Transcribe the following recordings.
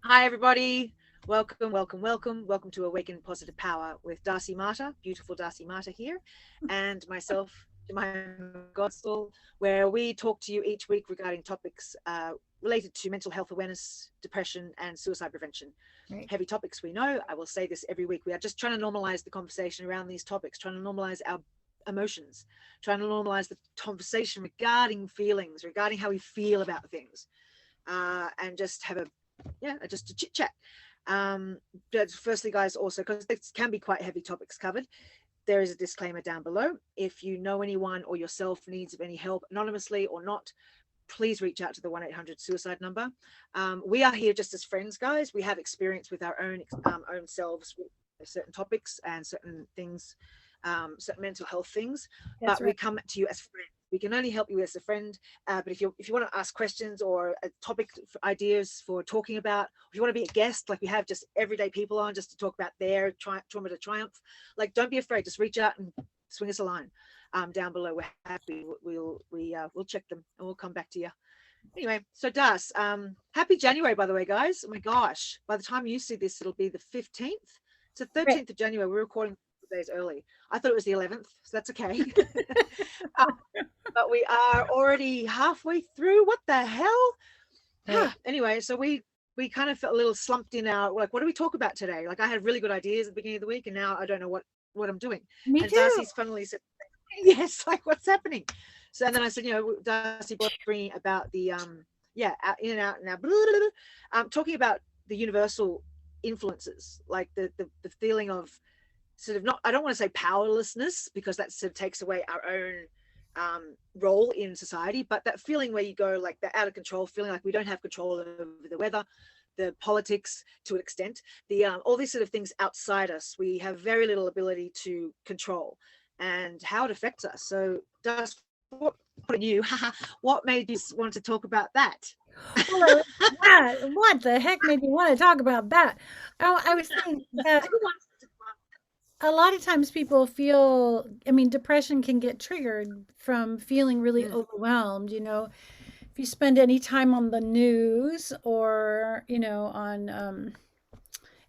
Hi, everybody. Welcome, welcome, welcome. Welcome to Awaken Positive Power with Darcy Marta, beautiful Darcy Marta here, and myself, Jemima Godsoul, where we talk to you each week regarding topics related to mental health awareness, depression, and suicide prevention. Right. Heavy topics, we know. I will say this every week. We are just trying to normalize the conversation around these topics, trying to normalize our emotions, trying to normalize the conversation regarding feelings, regarding how we feel about things, and just have just a chit chat. But firstly, guys, also because this can be quite heavy topics covered, there is a disclaimer down below. If you know anyone or yourself needs of any help, anonymously or not, please reach out to the 1-800 suicide number. We are here just as friends, guys. We have experience with our own selves with certain topics and certain things, certain mental health things, That's but we right. come to you as friends. We can only help you as a friend, but if you want to ask questions or a topic ideas for talking about, if you want to be a guest, like we have just everyday people on just to talk about their trauma to triumph, like don't be afraid, just reach out and swing us a line. Down below, we're happy. We'll check them and we'll come back to you. Anyway, so Das, happy January, by the way, guys. Oh my gosh, by the time you see this, it'll be the 15th. It's the Right. 13th of January. We're recording days early. I thought it was the 11th, so that's okay. uh, but we are already halfway through. What the hell? Right. Anyway, so we kind of felt a little slumped in our, like, what do we talk about today? Like, I had really good ideas at the beginning of the week, and now I don't know what I'm doing. Me And too. Darcy's funnily said, yes, like, what's happening? So and then I said, Darcy brought me about the in and out now, blah, blah, blah, talking about the universal influences, like the feeling of sort of, not, I don't want to say powerlessness, because that sort of takes away our own role in society, but that feeling where you go like the out of control feeling, like we don't have control over the weather, the politics, to an extent, the all these sort of things outside us, we have very little ability to control, and how it affects us. So does what put you what made you want to talk about that? Well, what the heck made me want to talk about that? I was thinking that a lot of times people feel, I mean, depression can get triggered from feeling really Mm, overwhelmed. If you spend any time on the news or, on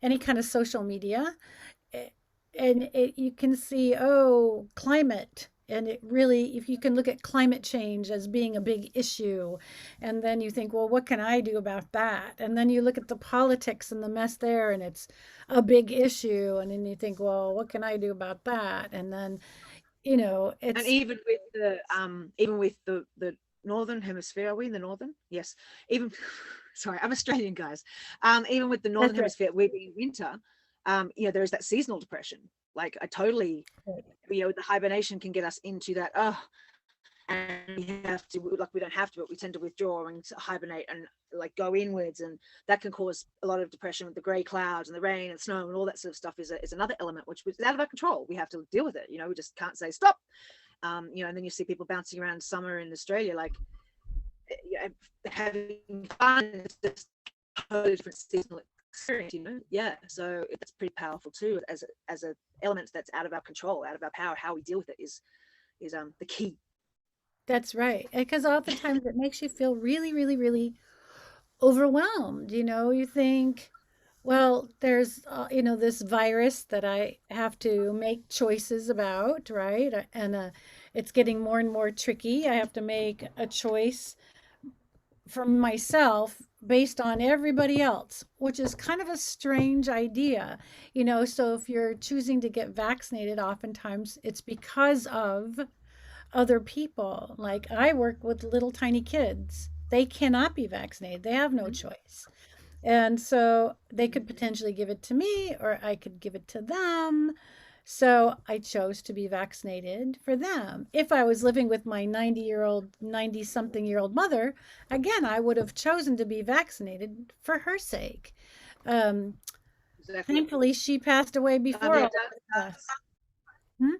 any kind of social media, a- and you can see, oh, climate. And it really, if you can look at climate change as being a big issue, and then you think, well, what can I do about that? And then you look at the politics and the mess there, and it's a big issue. And then you think, well, what can I do about that? And then, and it's even with the northern hemisphere, are we in the northern? Yes. Even sorry, I'm Australian, guys. Even with the northern that's right. hemisphere, we being winter, there is that seasonal depression. Like, I totally, the hibernation can get us into that. Oh, and we have to, like, we don't have to, but we tend to withdraw and hibernate and like go inwards, and that can cause a lot of depression with the grey clouds and the rain and snow and all that sort of stuff. Is another element which is out of our control. We have to deal with it. We just can't say stop. And then you see people bouncing around summer in Australia, like, having fun. It's just a totally different seasonal experience. Yeah, so it's pretty powerful too, as a element that's out of our control, out of our power. How we deal with it is the key. That's right. Because oftentimes it makes you feel really, really, really overwhelmed. You think, well, there's, this virus that I have to make choices about, right? And it's getting more and more tricky. I have to make a choice for myself based on everybody else, which is kind of a strange idea. So if you're choosing to get vaccinated, oftentimes it's because of other people. Like I work with little tiny kids. They cannot be vaccinated. They have no Mm-hmm. choice. And so they could potentially give it to me or I could give it to them. So I chose to be vaccinated for them. If I was living with my 90-year-old, 90 something year old mother, again, I would have chosen to be vaccinated for her sake. Um, Exactly. Thankfully, she passed away before Yeah, all this. Hmm?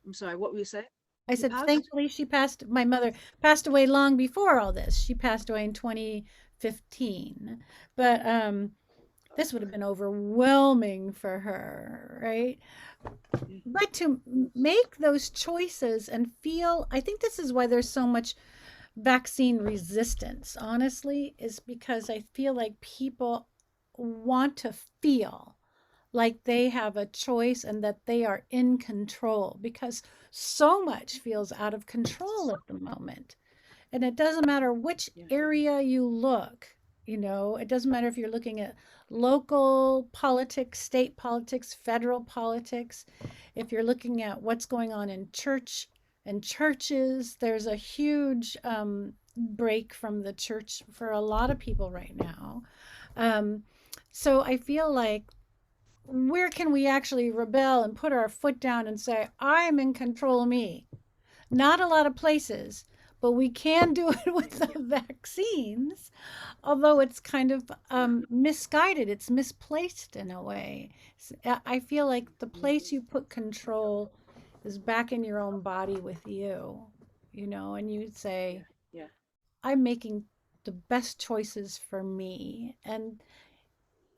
I'm sorry, what were you saying? I Who said, passed? thankfully, my mother passed away long before all this. She passed away in 2015. But Oh, this would have sorry. been overwhelming for her, right? Yeah. But to make those choices and feel, I think this is why there's so much vaccine resistance, honestly, is because I feel like people want to feel like they have a choice and that they are in control, because so much feels out of control at the moment. And it doesn't matter which Yeah. area you look, it doesn't matter if you're looking at local politics, state politics, federal politics. If you're looking at what's going on in church and churches, there's a huge break from the church for a lot of people right now. Um, so I feel like, where can we actually rebel and put our foot down and say, I'm in control of me? Not a lot of places, but we can do it with the vaccines, although it's kind of misguided. It's misplaced in a way. I feel like the Yeah. place you put control is back in your own body with you, and you Yeah. say, Yeah. I'm making the best choices for me. And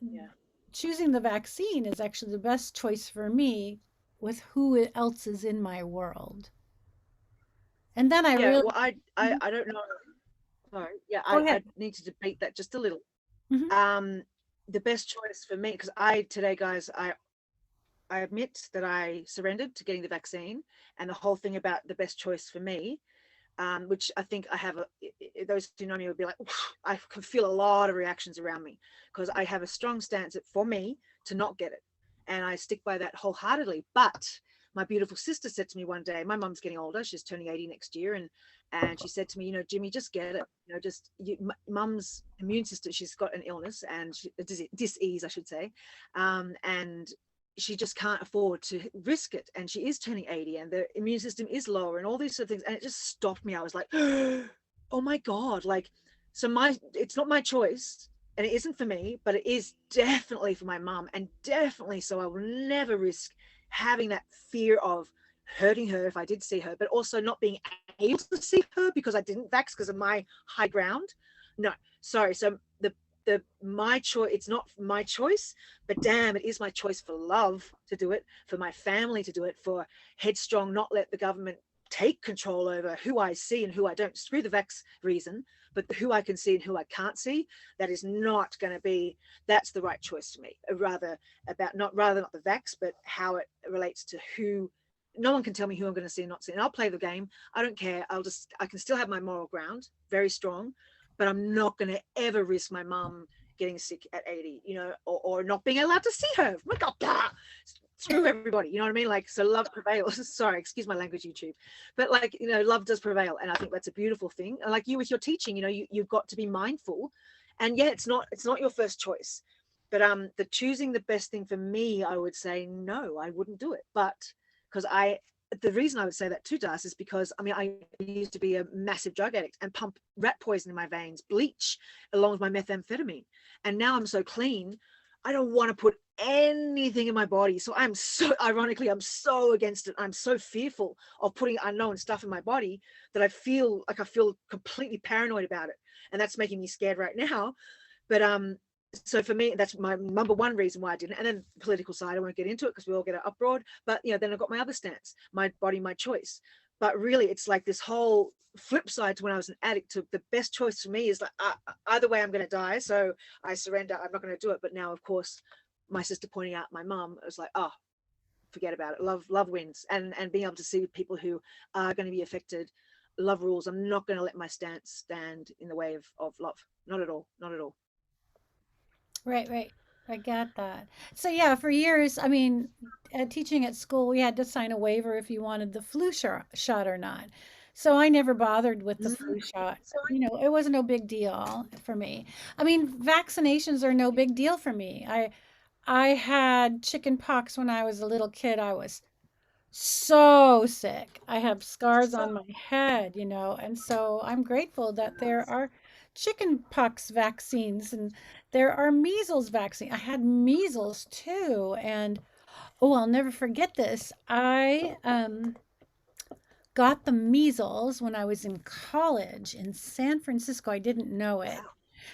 Yeah. choosing the vaccine is actually the best choice for me with who else is in my world. And then I Yeah. really, Well, Mhm. I don't know. Sorry. Yeah. Go I ahead. need to debate that just a little. Hmm. Um, the best choice for me, because today, guys, I admit that I surrendered to getting the vaccine, and the whole thing about the best choice for me, which I think I have those who know me would be like, I can feel a lot of reactions around me because I have a strong stance for me to not get it. And I stick by that wholeheartedly. But my beautiful sister said to me one day, my mum's getting older, she's turning 80 next year. And she said to me, Jimmy, just get it. Just mum's immune system, she's got an illness and a disease, I should say. And she just can't afford to risk it. And she is turning 80 and the immune system is lower and all these sort of things. And it just stopped me. I was like, oh my God. Like, so it's not my choice and it isn't for me, but it is definitely for my mum. And definitely so I will never risk having that fear of hurting her if I did see her, but also not being able to see her because I didn't vax because of my high ground. No, sorry. So my choice, it's not my choice, but damn, it is my choice for love to do it, for my family to do it, for headstrong, not let the government take control over who I see and who I don't. Screw the vax reason, but who I can see and who I can't see, that is not going to be, that's the right choice for me. Rather not the vax, but how it relates to who. No one can tell me who I'm going to see and not see. And I'll play the game. I don't care. I can still have my moral ground, very strong, but I'm not going to ever risk my mum getting sick at 80, or not being allowed to see her. Oh my God, screw everybody. You know what I mean? Like, so love prevails. Sorry, excuse my language, YouTube. But like, love does prevail. And I think that's a beautiful thing. And like you with your teaching, you've got to be mindful. And yeah, it's not your first choice. But the choosing the best thing for me, I would say no, I wouldn't do it. But because the reason I would say that too, Darcy, is because I used to be a massive drug addict and pump rat poison in my veins, bleach, along with my methamphetamine. And now I'm so clean, I don't want to put anything in my body. So ironically, I'm so against it. I'm so fearful of putting unknown stuff in my body that I feel completely paranoid about it. And that's making me scared right now. But so for me, that's my number one reason why I didn't. And then the political side, I won't get into it because we all get it uproared. But then I've got my other stance, my body, my choice. But really, it's like this whole flip side to when I was an addict. To the best choice for me is like either way, I'm going to die, so I surrender. I'm not going to do it. But now, of course, my sister pointing out my mum, it was like, oh, forget about it. Love wins, and being able to see people who are going to be affected. Love rules. I'm not going to let my stance stand in the way of love. Not at all. Not at all. Right, right. I got that. So yeah, for years, teaching at school, we had to sign a waiver if you wanted the flu shot or not. So I never bothered with the Mm. flu shot. It was no big deal for me. Vaccinations are no big deal for me. I had chicken pox when I was a little kid. I was so sick. I have scars on my head, and so I'm grateful that there are chicken pox vaccines and there are measles vaccine. I had measles too, and oh, I'll never forget this. I got the measles when I was in college in San Francisco. I didn't know it, Wow.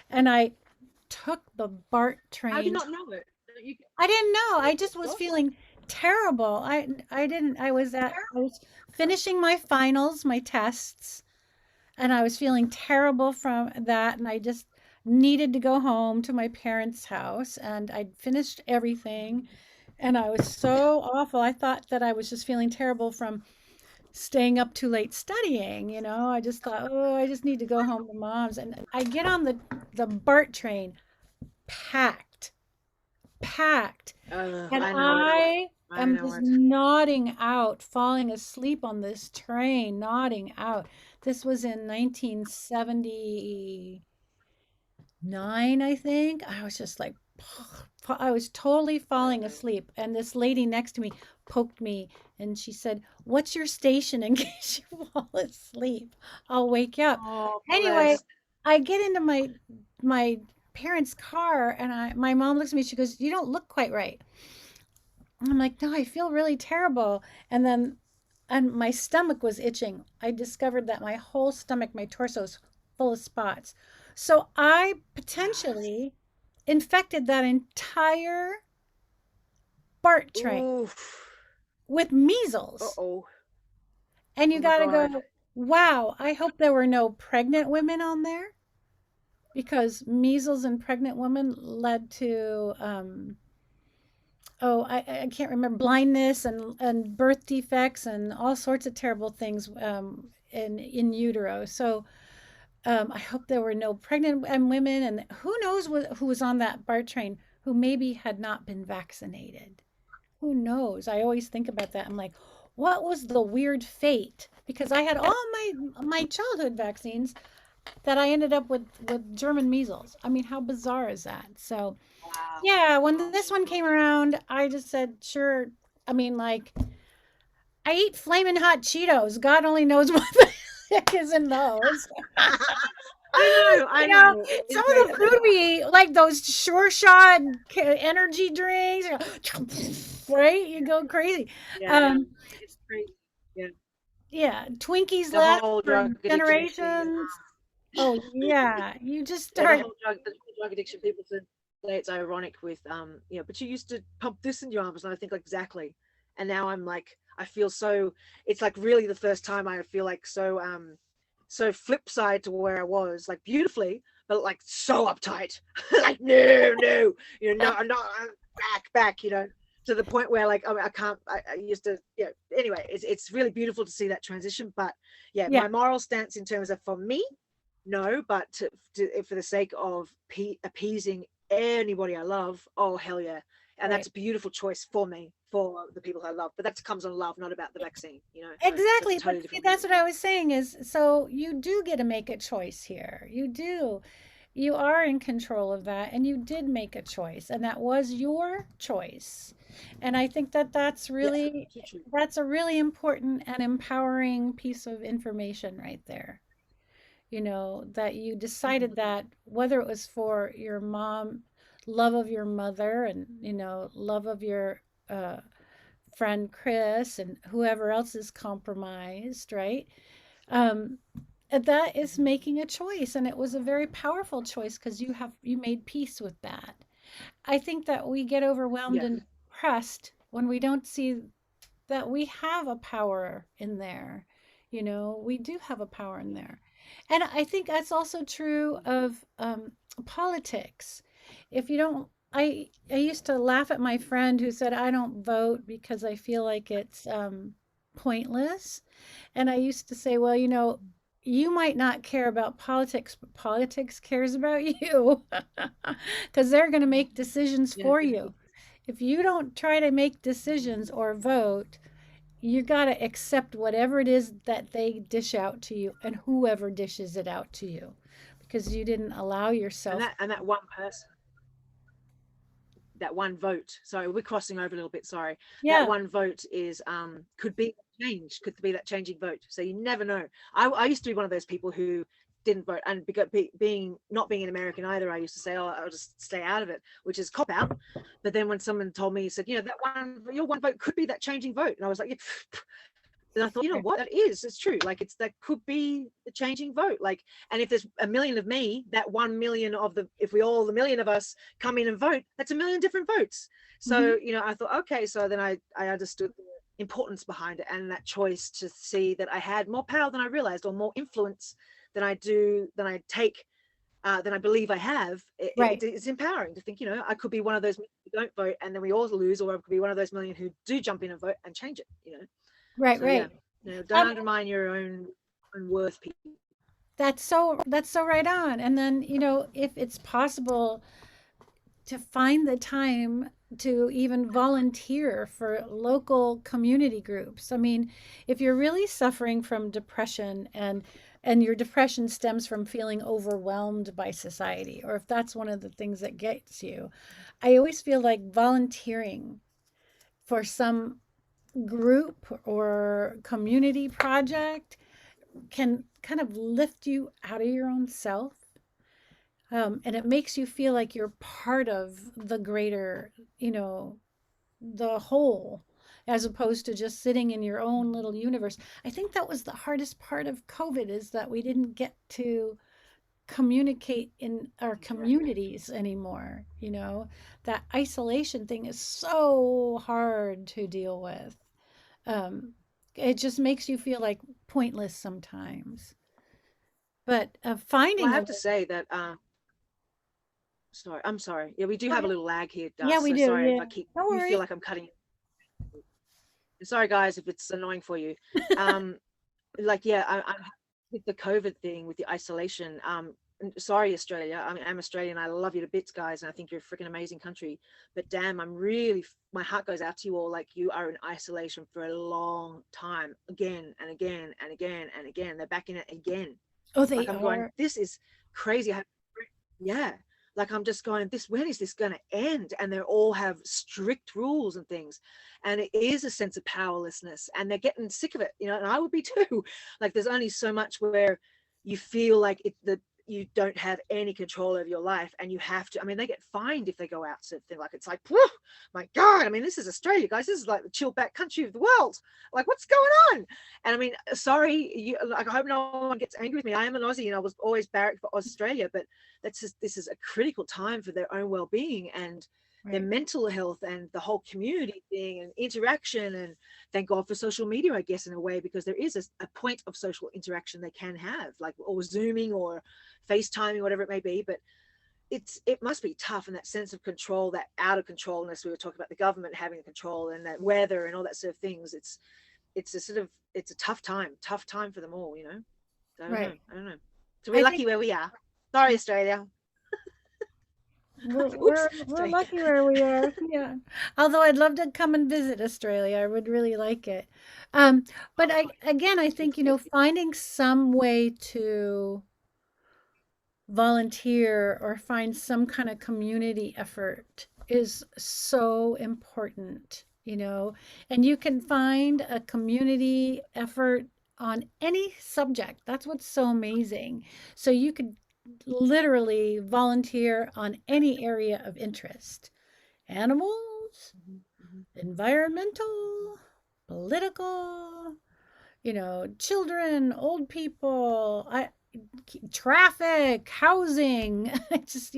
and I took the BART How do you train. not know it? You, I didn't know. oh I just was God. feeling terrible. I didn't I was finishing my finals, my tests, and I was feeling terrible from that, and I just needed to go home to my parents' house, and I'd finished everything, and I was so awful. I thought that I was just feeling terrible from staying up too late studying, you know. I just thought, oh, I just need to go home to mom's. And I get on the BART train, packed, packed. And I know it. I I am know just it. nodding out, falling asleep on this train, nodding out. This was in 1979, I think. I was just like, I was totally falling asleep. And this lady next to me poked me and she said, "What's your station in case you fall asleep? I'll wake you up." Oh, Anyway, bless. I get into my parents' car and my mom looks at me, she goes, "You don't look quite right." I'm like, "No, I feel really terrible." And my stomach was itching. I discovered that my whole stomach, my torso is full of spots. So I potentially infected that entire BART train Oof. with measles. Uh-oh. And Oh you my got to God. go, wow, I hope there were no pregnant women on there because measles in pregnant women led to I can't remember, blindness and birth defects and all sorts of terrible things in utero. So I hope there were no pregnant women, and who knows who was on that BART train who maybe had not been vaccinated. Who knows? I always think about that. I'm like, what was the weird fate? Because I had all my childhood vaccines that I ended up with German measles. I mean, how bizarre is that? So Wow. yeah, when Gosh. this one came around, I just said, sure. I mean, like, I eat flaming hot Cheetos. God only knows what the heck is in those. I You know, know. some It's of very, the food we eat, like those Sure Shot energy drinks, right? You go crazy. yeah, Um, it's crazy. Yeah. yeah, Twinkies The last whole for drug addiction thing. generations. Oh yeah, you just Yeah, start. the whole drug addiction. People say it's ironic with but you used to pump this in your arms, and I think like, exactly. And now I'm like, I feel so. It's like really the first time I feel like so so flip side to where I was, like beautifully, but like so uptight. Like no, no, I'm back, to the point where like I can't. I used to, Anyway, it's really beautiful to see that transition, but yeah, Yeah, my moral stance in terms of, for me, no, but for the sake of appeasing anybody I love, oh hell yeah. And right. that's a beautiful choice for me, for the people I love. But that comes on love, not about the vaccine, So it's a Exactly, but totally see, different that's reason. what I was saying is, so you do get to make a choice here. You do. You are in control of that, and you did make a choice, and that was your choice. And I think that Yeah, too true. that's a really important and empowering piece of information right there. You know, that you Mhm. decided that whether it was for your mom, love of your mother, and, love of your uh, friend Chris and whoever else is compromised, right? Um, and that is Mhm. making a choice, and it was a very powerful choice because you made peace with that. I think that we get overwhelmed Yeah. and depressed when we don't see that we have a power in there. We do have a power in there. And I think that's also true of politics. If you don't, I used to laugh at my friend who said, I don't vote because I feel like it's pointless. And I used to say, well, you might not care about politics, but politics cares about you because they're going to make decisions Yeah. for you. If you don't try to make decisions or vote, you got to accept whatever it is that they dish out to you and whoever dishes it out to you because you didn't allow And yourself. that one person, that one vote, sorry, we're crossing over a little bit, sorry, that Yeah. one vote is could be change, could be that changing vote, so you never know. I used to be one of those people who didn't vote, and because being not being an American either, I used to say, oh, I'll just stay out of it, which is cop out. But then when someone told me, said, that your one vote could be that changing vote, and I was like, yeah. And I thought, you know what, it's true. Like, that could be the changing vote. Like, and if there's a million of me, that 1 million of if we all, the million of us come in and vote, that's a million different votes. Hmm. So, I thought, okay, so then I understood the importance behind it, and that choice to see that I had more power than I realized, or more influence than I take than I believe I have, Right. it's empowering to think, I could be one of those million who don't vote and then we all lose, or I could be one of those million who do jump in and vote and change it. Right, So yeah, right. don't Um, undermine your own worth, people. that's so right on. And then, if it's possible to find the time to even volunteer for local community groups. I mean, if you're really suffering from depression and your depression stems from feeling overwhelmed by society, or if that's one of the things that gets you, I always feel like volunteering for some group or community project can kind of lift you out of your own self. And it makes you feel like you're part of the greater, you know, the whole, as opposed to just sitting in your own little universe. I think that was the hardest part of COVID, is that we didn't get to communicate in our Yeah. communities anymore. That isolation thing is so hard to deal with. Um, it just makes you feel like pointless sometimes. But Well, I finding a have to way, say that sorry, I'm sorry. Yeah, we do go have a ahead. little lag here, Yeah, Dust. we So do. sorry if Yeah, I keep don't you feel worry. like I'm cutting. Sorry, guys, if it's annoying for you. Um, like, yeah, I'm with the COVID thing, with the isolation. Sorry, Australia. I mean, I'm Australian. I love you to bits, guys, and I think you're a freaking amazing country. But damn, my heart goes out to you all. Like, you are in isolation for a long time, again and again and again and again. They're back in it again. Oh, Like, they I'm going, are. this is crazy. Yeah, like I'm just going, this when is this going to end? And they all have strict rules and things, and it is a sense of powerlessness, and they're getting sick of it, and I would be too. Like, there's only so much where you feel like that you don't have any control over your life, and you have to. I mean, they get fined if they go out, sort of thing. Like, it's like, whew, my God, I mean, this is Australia, guys. This is like the chill back country of the world. Like, what's going on? And I mean, sorry, like, I hope no one gets angry with me. I am an Aussie, and I was always barracked for Australia, but this is a critical time for their own well-being and their Right. mental health and the whole community thing and interaction. And thank God for social media, I guess, in a way, because there is a point of social interaction they can have, like, or Zooming or FaceTiming, whatever it may be. But it must be tough, and that sense of control, that out of controlness. We were talking about the government having control and that weather and all that sort of things. It's a tough time for them all. I don't know. Right. I don't know. So we're I think lucky where we are. Sorry, Australia. we're Oops, we're we're sorry. lucky where we are. Yeah. Although I'd love to come and visit Australia. I would really like it. Um, but I think, finding some way to volunteer or find some kind of community effort is so important, and you can find a community effort on any subject. That's what's so amazing. So you could literally volunteer on any area of interest: animals, Mhm, mhm. environmental, political, children, old people, traffic, housing. Just,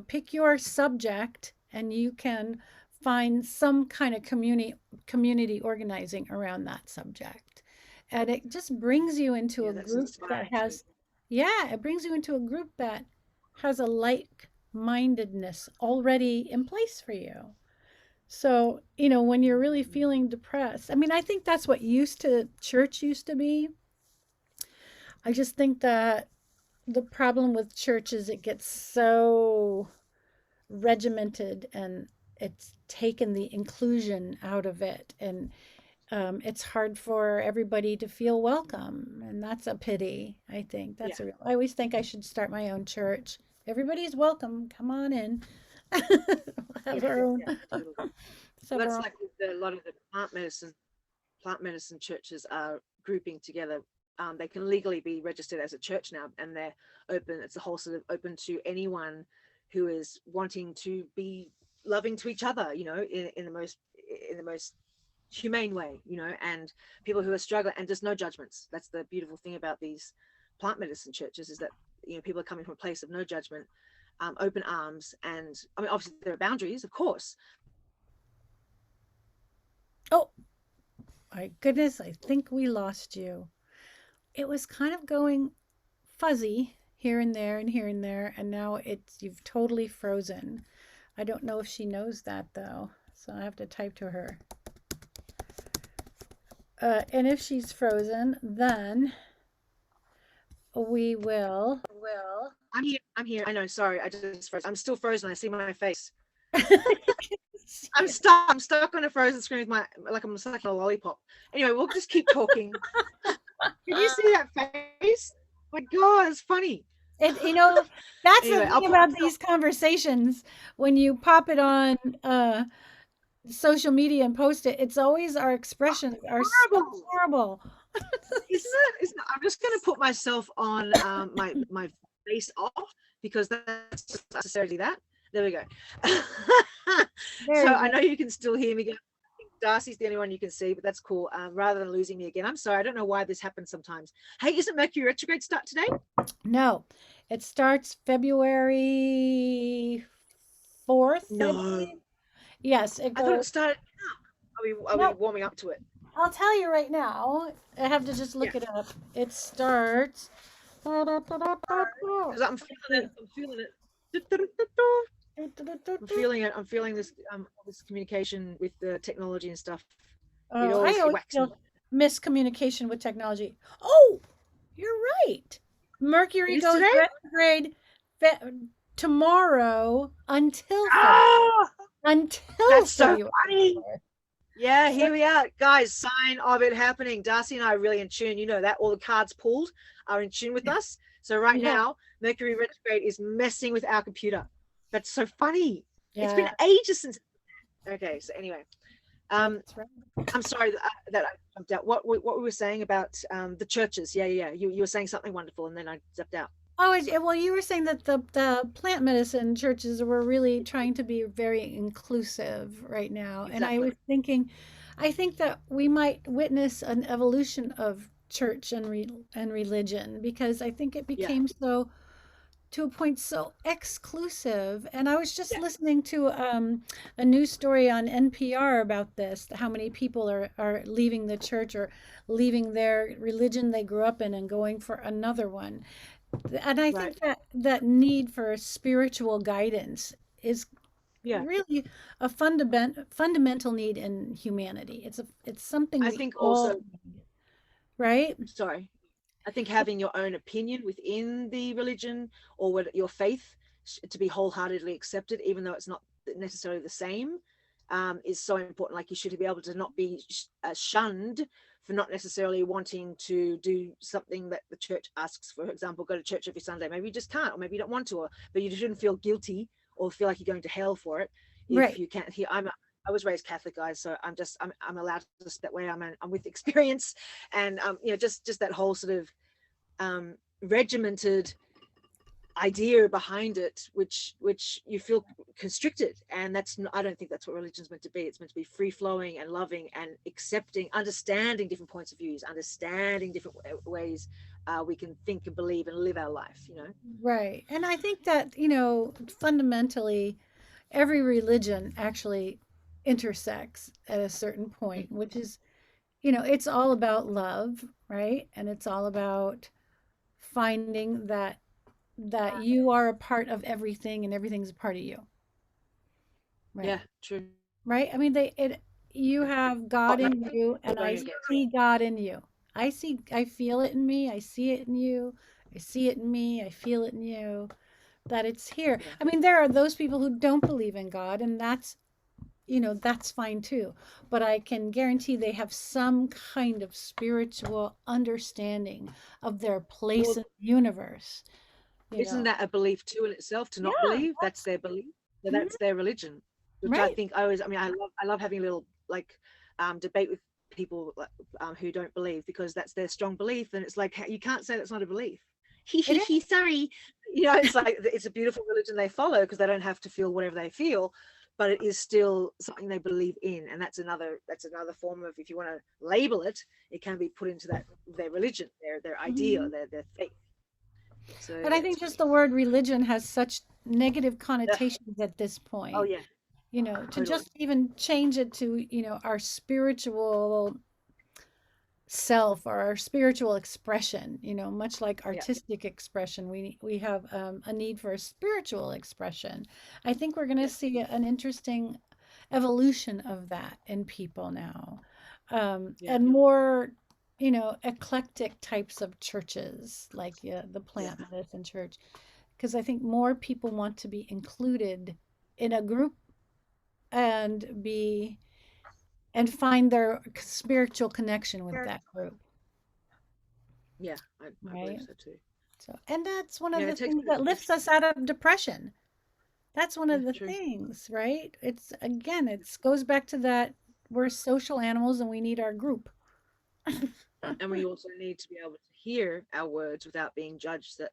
pick your subject and you can find some kind of community organizing around that subject. And it just brings you into Yeah, a that's group that inspiring too. has, yeah, it brings you into a group that has a like mindedness already in place for you. So, when you're really Mhm. feeling depressed, I mean, I think that's what church used to be. I just think that the problem with church is it gets so regimented, and it's taken the inclusion out of it. And it's hard for everybody to feel welcome. And that's a pity, I think. Yeah, I always think I should start my own church. Everybody's welcome. Come on in. yeah, Have our yeah, own. yeah, totally. Let's Well, have our that's own. like with a lot of the plant medicine churches are grouping together. They can legally be registered as a church now, and they're open. It's a whole sort of open to anyone who is wanting to be loving to each other. In the most humane way. And people who are struggling, and just no judgments. That's the beautiful thing about these plant medicine churches, is that people are coming from a place of no judgment, open arms. And I mean, obviously there are boundaries, of course. Oh, my goodness. I think we lost you. It was kind of going fuzzy. here and there and here and there, and now you've totally frozen. I don't know if she knows that though, so I have to type to her. And if she's frozen, then we will. I'm here. I'm here. I know. Sorry, I just froze. I'm still frozen. I see my face. I'm stuck. I'm stuck on a frozen screen with my I'm stuck in a lollipop. Anyway, we'll just keep talking. Can you see that face? Oh my God, it's funny. That's Anyway, the I'll thing put about these conversations. When you pop it on social media and post it, it's always our expressions are so horrible. horrible. Isn't it? Isn't it? I'm just going to put myself on my face off because that's just necessarily that. There we go. There So you I go. know you can still hear me. I think Darcy's the only one you can see, but that's cool. Rather than losing me again, I'm sorry. I don't know why this happens sometimes. Hey, isn't Mercury retrograde start today? No, it starts February 4th, I No, believe. Yes, it I thought goes. it started. Are we No, warming up to it? I'll tell you right now. I have to just Yeah, look it up. It starts. because I'm feeling it. I'm feeling it. I'm feeling it. I'm feeling this communication with the technology and stuff. It Oh, I always always whacks me. feel miscommunication with technology. Oh, you're right. It Mercury is goes today? retrograde tomorrow until Ah, that's so February funny. 4th. Yeah, So, here we are. Guys, sign of it happening. Darcy and I are really in tune. You know that all the cards pulled are in tune with us. So right yeah, now, Mercury retrograde is messing with our computer. That's so funny. It's been yeah, ages since. Okay, so anyway, um, that's right. I'm sorry that I jumped out. What we were saying about the churches? Yeah, yeah. You were saying something wonderful, and then I stepped out. Oh, well, you were saying that the plant medicine churches were really trying to be very inclusive right now, and I Exactly. was thinking, I think that we might witness an evolution of church and religion because I think it Yeah, became so to a point so exclusive. And I was just yeah, listening to a news story on NPR about this, how many people are leaving the church or leaving their religion they grew up in and going for another one. And I right. think that that need for spiritual guidance is Yeah, really a fundamental need in humanity. It's something I we think all also. need, right? Sorry. I think having your own opinion within the religion or what your faith to be wholeheartedly accepted, even though it's not necessarily the same, is so important. Like you should be able to not be shunned for not necessarily wanting to do something that the church asks. For example, go to church every Sunday. Maybe you just can't, or maybe you don't want to, but you shouldn't feel guilty or feel like you're going to hell for it if Right. you can't hear. I was raised Catholic, guys, so I'm allowed to speak that way. I'm with experience, and just that whole sort of regimented idea behind it, which you feel constricted, and I don't think that's what religion's meant to be. It's meant to be free flowing and loving and accepting, understanding different points of views, understanding different ways we can think and believe and live our life. Right. And I think that, fundamentally every religion actually intersects at a certain point, which is, it's all about love, right? And it's all about finding that you are a part of everything and everything's a part of you, right? Yeah, true. Right? I mean, you have Oh God no, in you you're and I going again. see God in you. I feel it in me, I see it in you. I see it in me, I feel it in you. That it's here. Yeah, I mean, there are those people who don't believe in God, and that's fine too. But I can guarantee they have some kind of spiritual understanding of their place well, in the universe, you isn't know. that a belief too in itself to not Yeah, believe? That's their belief. So mhm, that's their religion, which I right. think I love having a little like debate with people who don't believe, because that's their strong belief, and it's like you can't say that's not a belief. It is. Sorry. It's like it's a beautiful religion they follow because they don't have to feel whatever they feel, but it is still something they believe in, and that's another form of, if you want to label it, it can be put into that their religion, their idea, Mhm. their faith. So But I yeah, it's think just funny. the word religion has such negative Ugh. connotations at this Oh point. yeah, To totally. just even change it to, our spiritual, self or our spiritual expression, much like Yeah. artistic expression, we have a need for a spiritual expression. I think we're going to Yeah. see an interesting evolution of that in people now, Yeah. and more, eclectic types of churches, like, yeah, the Yeah. plant medicine church, because I think more people want to be included in a group and be and find their spiritual connection with that group, Yeah. I believe right? so too. So, and that's one of Yeah. the It takes things that lifts it's us out of depression. That's one yeah, of the true. things, right? It's again, it goes back to that we're social animals and we need our group. And we also need to be able to hear our words without being judged that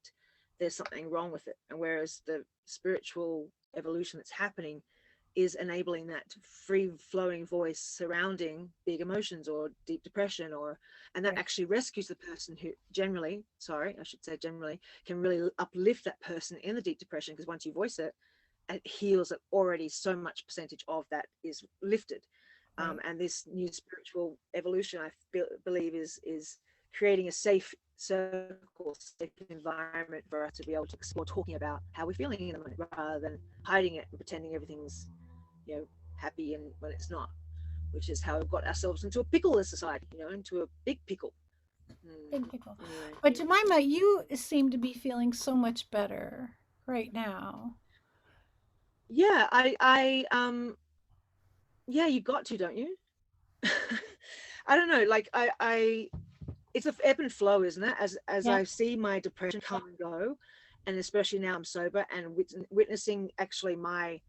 there's something wrong with it. And whereas the spiritual evolution that's happening is enabling that free flowing voice surrounding big emotions or deep depression, or and that Right, actually rescues the person who generally, sorry, I should say generally, can really uplift that person in the deep depression, because once you voice it, it heals it already. So much percentage of that is lifted. right. And this new spiritual evolution, I believe, is creating a safe circle, safe environment for us to be able to explore talking about how we're feeling in the moment, rather than hiding it and pretending everything's, happy, and when it's not, which is how we've got ourselves into a pickle as society, into a big pickle. Big pickle. Anyway, But Jemima, you seem to be feeling so much better right now. yeah, yeah, you got to, don't you? I don't know, like I it's a ebb and flow, isn't it? As Yeah. I see my depression come and go, and especially now I'm sober and witnessing actually my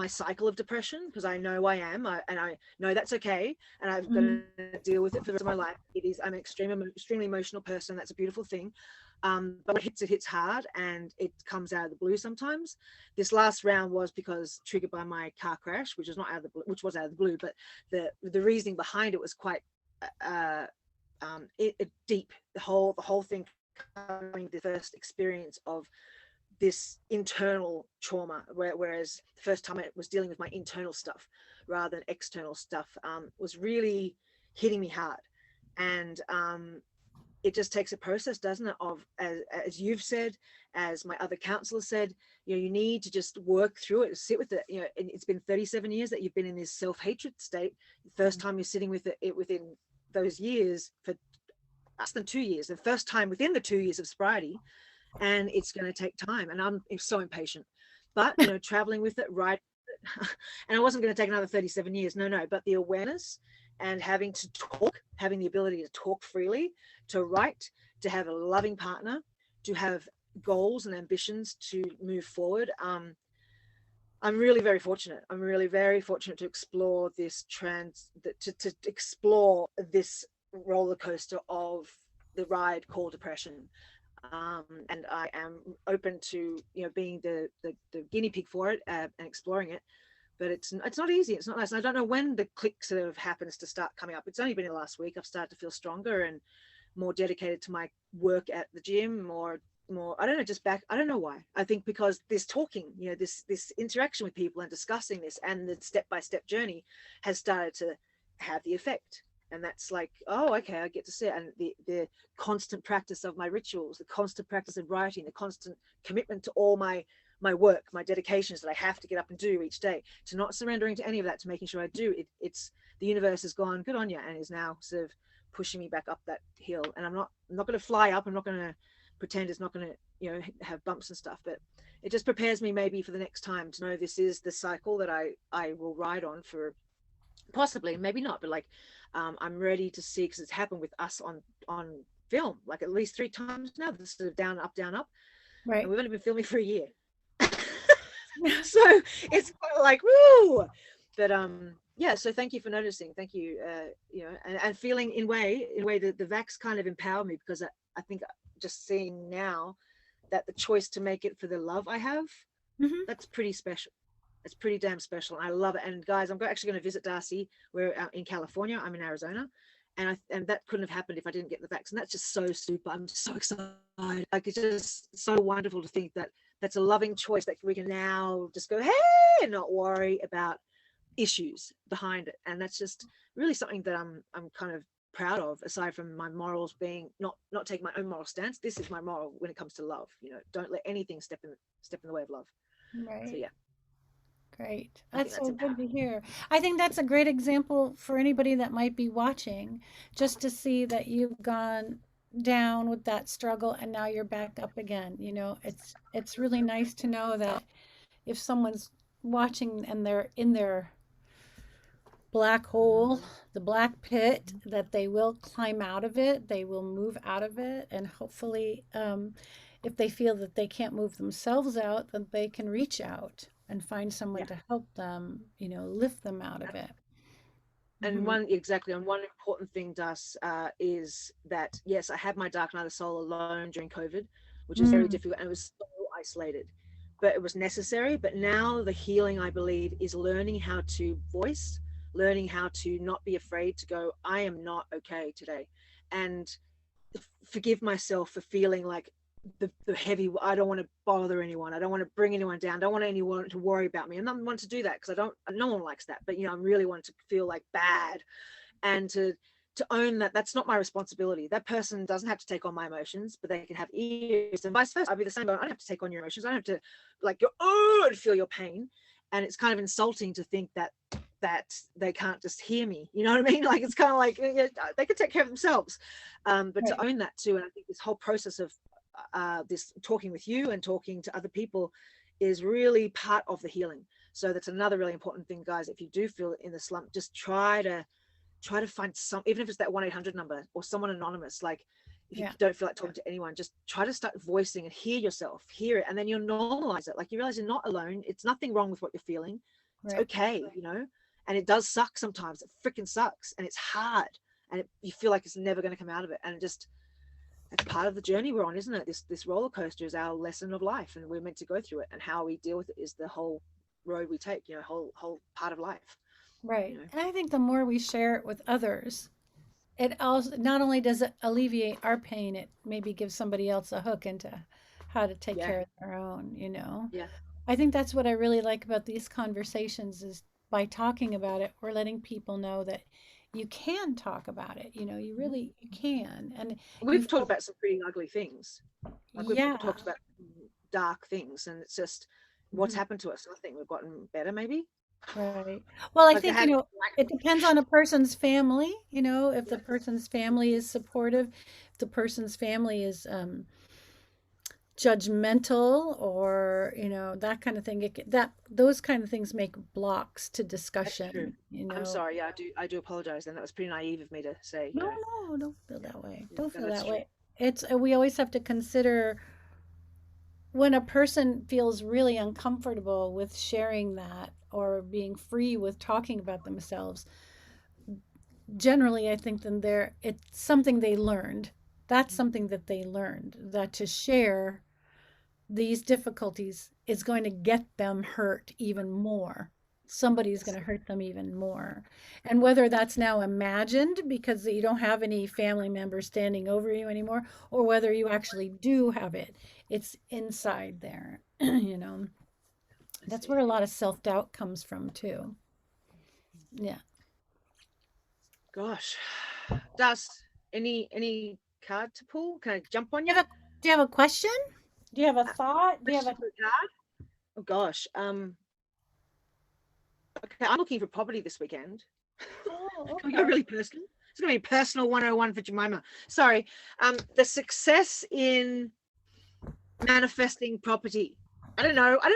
cycle of depression, because I know I am, and I know that's okay, and I'm Mhm. going to deal with it for the rest of my life. It is, I'm an extremely emotional person. That's a beautiful thing. But when it hits hard, and it comes out of the blue sometimes. This last round was because triggered by my car crash, which was not out of the blue, which was out of the blue, but the reasoning behind it was quite uh, deep. The whole thing covering the first experience of this internal trauma, whereas the first time I was dealing with my internal stuff rather than external stuff, was really hitting me hard. And it just takes a process, doesn't it, of, as you've said, as my other counselor said, you need to just work through it, sit with it. And it's been 37 years that you've been in this self-hatred state. The first time you're sitting with it within those years, for less than 2 years, the first time within the 2 years of sobriety, and it's going to take time, and I'm so impatient. But traveling with it, right. And I wasn't going to take another 37 years, no, but the awareness, and having to talk, having the ability to talk freely, to write, to have a loving partner, to have goals and ambitions to move forward. I'm really very fortunate. I'm really very fortunate to explore this to explore this roller coaster of the ride called depression. And I am open to being the guinea pig for it, and exploring it. But it's not easy. It's not nice. And I don't know when the click sort of happens to start coming up. It's only been in the last week. I've started to feel stronger and more dedicated to my work at the gym, more I don't know, just back, I don't know why. I think because this talking, this interaction with people and discussing this, and the step-by-step journey has started to have the effect. And that's like, oh, okay, I get to see it. And the constant practice of my rituals, the constant practice of writing, the constant commitment to all my work, my dedications that I have to get up and do each day, to not surrendering to any of that, to making sure I do it. It's the universe has gone good on you, and is now sort of pushing me back up that hill. And I'm not going to fly up. I'm not going to pretend it's not going to have bumps and stuff, but it just prepares me maybe for the next time, to know this is the cycle that I will ride on for, possibly, maybe not, but like, I'm ready to see, because it's happened with us on film like at least 3 times now, this sort of down up, and Right. we've only been filming for a year. So it's kind of like woo. But yeah, so thank you for noticing. Thank you. And feeling in way that the vax kind of empowered me, because I think just seeing now that the choice to make it for the love I have, Hmm. that's pretty special. It's pretty damn special. And I love it. And guys, I'm actually going to visit Darcy. We're out in California. I'm in Arizona. And that couldn't have happened if I didn't get the vaccine. That's just so super. I'm so excited. Like, it's just so wonderful to think that that's a loving choice, that we can now just go, hey, and not worry about issues behind it. And that's just really something that I'm kind of proud of, aside from my morals being not taking my own moral stance. This is my moral when it comes to love. Don't let anything step in the way of love. So Right. yeah, Great. I think That's that's so good empowering. to hear. I think that's a great example for anybody that might be watching, just to see that you've gone down with that struggle and now you're back up again. It's really nice to know that if someone's watching and they're in their black hole, the black pit, that they will climb out of it, they will move out of it, and hopefully, if they feel that they can't move themselves out, then they can reach out and find someone Yeah. to help them, lift them out of it. And Mhm. one important thing, does is that yes, I had my dark night of the soul alone during COVID, which was very Mm, difficult and it was so isolated, but it was necessary. But now the healing, I believe, is learning how to voice, learning how to not be afraid to go, I am not okay today, and forgive myself for feeling like the heavy. I don't want to bother anyone. I don't want to bring anyone down. I don't want anyone to worry about me. And I don't want to do that because I don't. No one likes that. But I really want to feel like bad, and to own that that's not my responsibility. That person doesn't have to take on my emotions, but they can have ears, and vice versa. I'll be the same. I don't have to take on your emotions. I don't have to like your and feel your pain. And it's kind of insulting to think that they can't just hear me. You know what I mean? Like it's kind of like they could take care of themselves. But right. to own that too, and I think this whole process of this talking with you and talking to other people is really part of the healing. So that's another really important thing, guys. If you do feel in the slump, just try to find some, even if it's that 1-800 number or someone anonymous. Like if you Yeah. don't feel like talking to anyone, just try to start voicing and hear yourself, hear it, and then you'll normalize it. Like you realize you're not alone. It's nothing wrong with what you're feeling. It's Right. okay. And it does suck sometimes. It freaking sucks, and it's hard, and you feel like it's never going to come out of it. And it's part of the journey we're on, isn't it? This roller coaster is our lesson of life, and we're meant to go through it. And how we deal with it is the whole road we take. Whole part of life. You Right. know. And I think the more we share it with others, it also not only does it alleviate our pain, it maybe gives somebody else a hook into how to take Yeah. care of their own. Yeah. I think that's what I really like about these conversations is by talking about it, we're letting people know that you can talk about it. You Mhm. really you can. And you We've talked feel, about some pretty ugly things. Like we've yeah, talked about dark things, and it's just what's mhm, happened to us. I think we've gotten better, maybe. right. Well, I Like I think, had, it depends on a person's family, if the person's family is supportive, if the person's family is judgmental or that kind of thing that those kind of things make blocks to that's true. I'm discussion. sorry. Yeah, I do apologize. And that was pretty naive of me to say. No, no, don't feel that way. Yeah, Don't no, feel that's that true. way. It's we always have to consider when a person feels really uncomfortable with sharing that or being free with talking about themselves. Generally, I think then it's something they learned. That's something that they learned, that to share these difficulties is going to get them hurt even more. Somebody's going Yes. to hurt them even more. And whether that's now imagined because you don't have any family members standing over you anymore, or whether you actually do have it, it's inside there. I That's see. where a lot of self doubt comes from, too. Yeah. Gosh, Dust. Any card to pull? Can I jump on Do you? you have a, do you have a question? Do you have a Uh, thought? Do you have Question a. for a card? Oh gosh. Okay, I'm looking for property this weekend. Oh, Can we go okay. really personal? It's going to be personal 101 for Jemima. Sorry. The success in manifesting property. I don't know how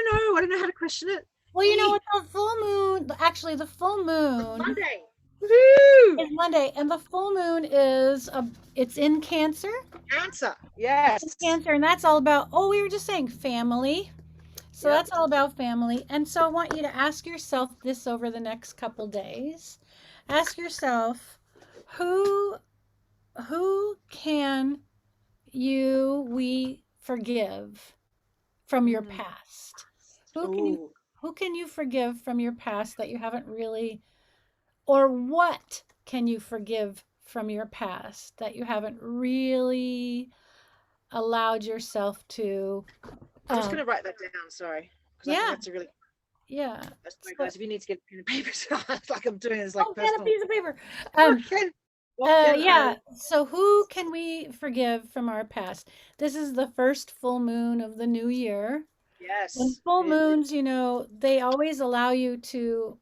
to question it. Well, Any it's a full moon. Actually, the full moon Monday. Woohoo! is Monday, and the full moon is it's in Cancer. Answer. In Yes. Cancer, and that's all about. Oh, we were just saying family. So Yep. that's all about family. And so I want you to ask yourself this over the next couple days. Ask yourself, who can we forgive from your Mm. past? Who can you Oh, who can you forgive from your past that you haven't really, or what can you forgive from your past that you haven't really allowed yourself to I'm just um going to write that down. Sorry. Because I think yeah, that's a really, yeah. sorry So, guys, if you need to get pen and paper, like I'm doing this like oh, get a personal. piece of paper. Um, Okay. Well, then, Yeah. So who can we forgive from our past? This is the first full moon of the new year. And yes, full it is. moons, they always allow you to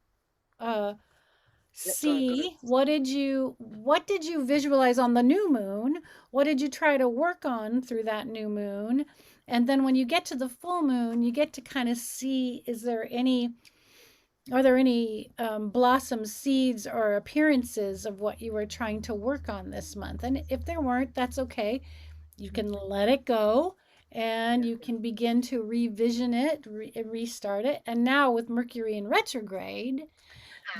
uh, Let go. see what did you visualize on the new moon? What did you try to work on through that new moon? And then when you get to the full moon, you get to kind of see, are there any blossom seeds or appearances of what you were trying to work on this month? And if there weren't, that's okay. You can let it go and Yeah. you can begin to revision it, restart it. And now with Mercury in retrograde,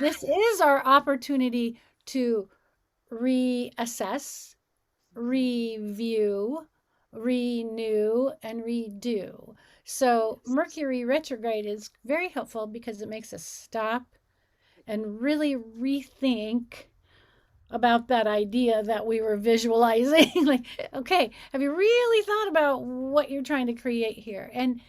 this is our opportunity to reassess, review, renew, and redo. So, Yes. Mercury retrograde is very helpful because it makes us stop and really rethink about that idea that we were visualizing. Like, okay, have you really thought about what you're trying to create here? And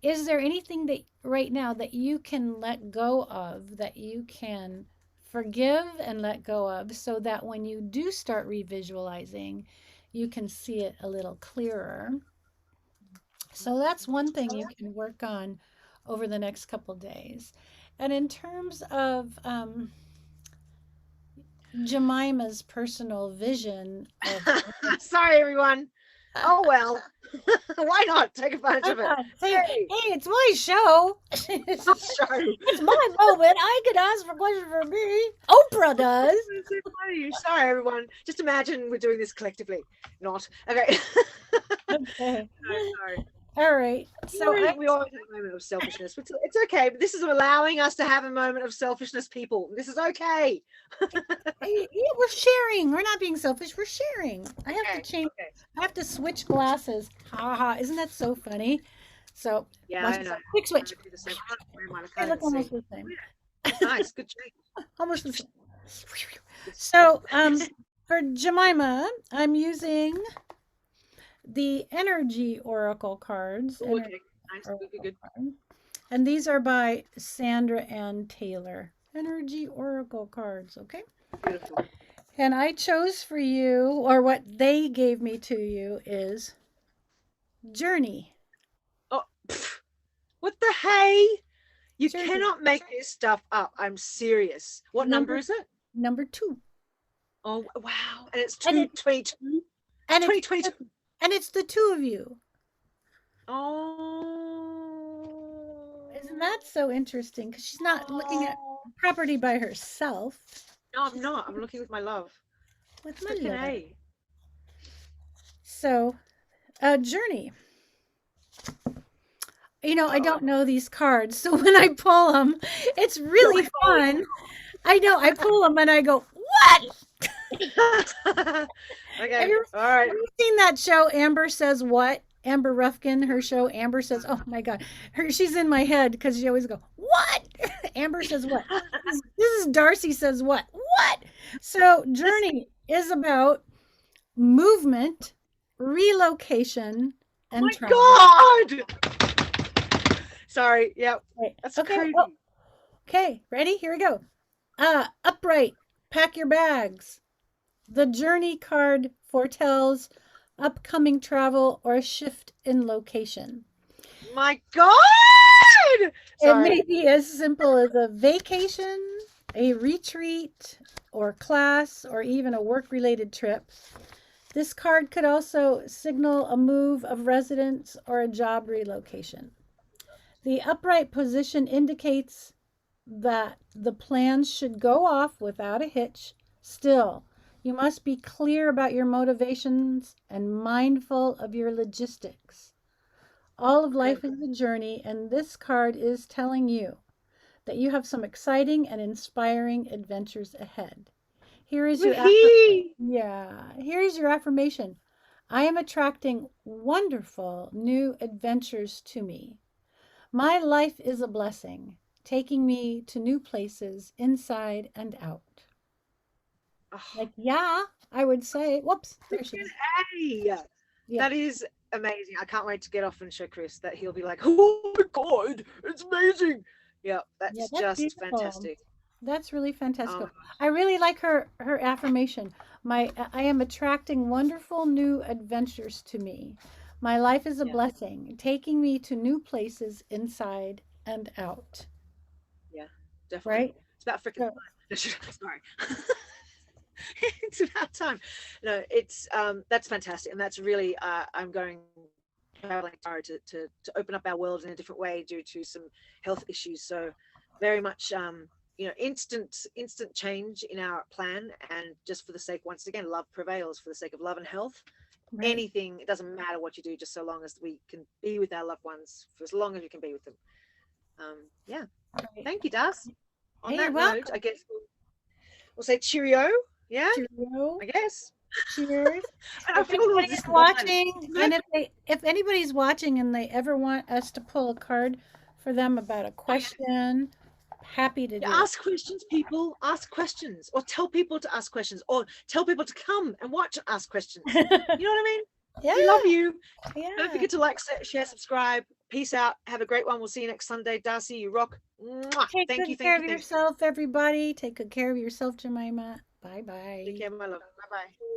is there anything that right now that you can let go of, that you can forgive and let go of, so that when you do start revisualizing, you can see it a little clearer? So that's one thing you can work on over the next couple days. And in terms of Jemima's personal vision of Sorry, everyone. Oh well. Why not take advantage of it? say, Hey, hey, it's my show. show. It's my moment. I can ask for questions for me. Oprah does. It's so funny. Sorry, everyone. Just imagine we're doing this collectively. Not okay. Okay. No, sorry. All right. So We always have a moment of selfishness. It's okay, but this is allowing us to have a moment of selfishness, people. This is okay. yeah, we're sharing. We're not being selfish. We're sharing. I have to Okay. change. Okay. I have to switch glasses. Ha ha. Isn't that so funny? So Yeah, watch I this. know. Quick I'm switch. gonna do the same. I can't wear mine. I They can't look even see. almost the Oh, same. yeah. Nice. Good change. Almost the same. Good So stuff. for Jemima, I'm using the energy oracle cards. Oh, okay. Nice. Good, good, Oracle good. card. And these are by Sandra Ann Taylor. Energy oracle cards, okay? Beautiful. And I chose for you, or what they gave me to you, is Journey. Oh, pff, what the hey? You Journey. cannot make this stuff up. I'm serious. What number Number is it? number 2. Oh, wow. And it's And it 222. and it's 2022. and it's the two of you. Isn't that Oh. so interesting? Because she's not looking at Oh. property by herself. No, I'm not. I'm looking with my love. With my Freaking love. A. So, Journey. I Uh-oh. don't know these cards, so when I pull them, it's really fun. I know. I pull them and I go, "What?" Have Okay. you All right. have you seen that show, Amber Says What? Amber Ruffin, her show, Amber Says, oh my God. She's in my head because she always go, "What?" Amber Says What? This is Darcy Says What? What? So, Journey is about movement, relocation, and My travel. God. Sorry. Yep. Right. That's Okay. crazy. Oh, okay. Ready? Here we go. Upright. Pack your bags. The journey card foretells upcoming travel or a shift in location. My God. It may Sorry. be as simple as a vacation, a retreat, or class, or even a work related trip. This card could also signal a move of residence or a job relocation. The upright position indicates that the plans should go off without a hitch. Still, you must be clear about your motivations and mindful of your logistics. All of Okay. life is a journey, and this card is telling you that you have some exciting and inspiring adventures ahead. Here is your Woohoo. here's your affirmation. I am attracting wonderful new adventures to me. My life is a blessing, taking me to new places inside and out. Oh, Like, yeah, I would say, whoops, there she is. freaking A. Yeah, That is amazing. I can't wait to get off and show Chris that he'll be like, oh my God, it's amazing. Yeah, yeah, that's that's just beautiful. fantastic. That's really Oh, fantastic. I really like her affirmation. I am attracting wonderful new adventures to me. My life is a yeah, blessing, taking me to new places inside and out. yeah, definitely. Right? It's about freaking So, time. Sorry. It's about time. No, it's that's fantastic, and that's really I'm going traveling tomorrow to open up our world in a different way due to some health issues. So very much instant change in our plan, and just for the sake, once again, love prevails for the sake of love and health. right. Anything, it doesn't matter what you do, just so long as we can be with our loved ones for as long as we can be with them. Yeah, Right. thank you, Das. On Hey, you're that note, welcome. I guess we'll say cheerio. Yeah, Cheerio. I guess. Cheers. And I If feel a little anybody is discombobulated. watching, and if anybody's watching and they ever want us to pull a card for them about a Oh, yeah. question, happy to Yeah, do ask questions, people. Ask questions, or tell people to ask questions, or tell people to come and watch and ask questions. it. You know what I mean? Yeah, We love you. Don't yeah. forget to like, share, subscribe. Peace out. Have a great one. We'll see you next Sunday. Darcy, you rock. Mwah. Take Thank you, good thank care you, of thank you. yourself, everybody. Take good care of yourself, Jemima. Bye Take bye. care, my love. Bye bye.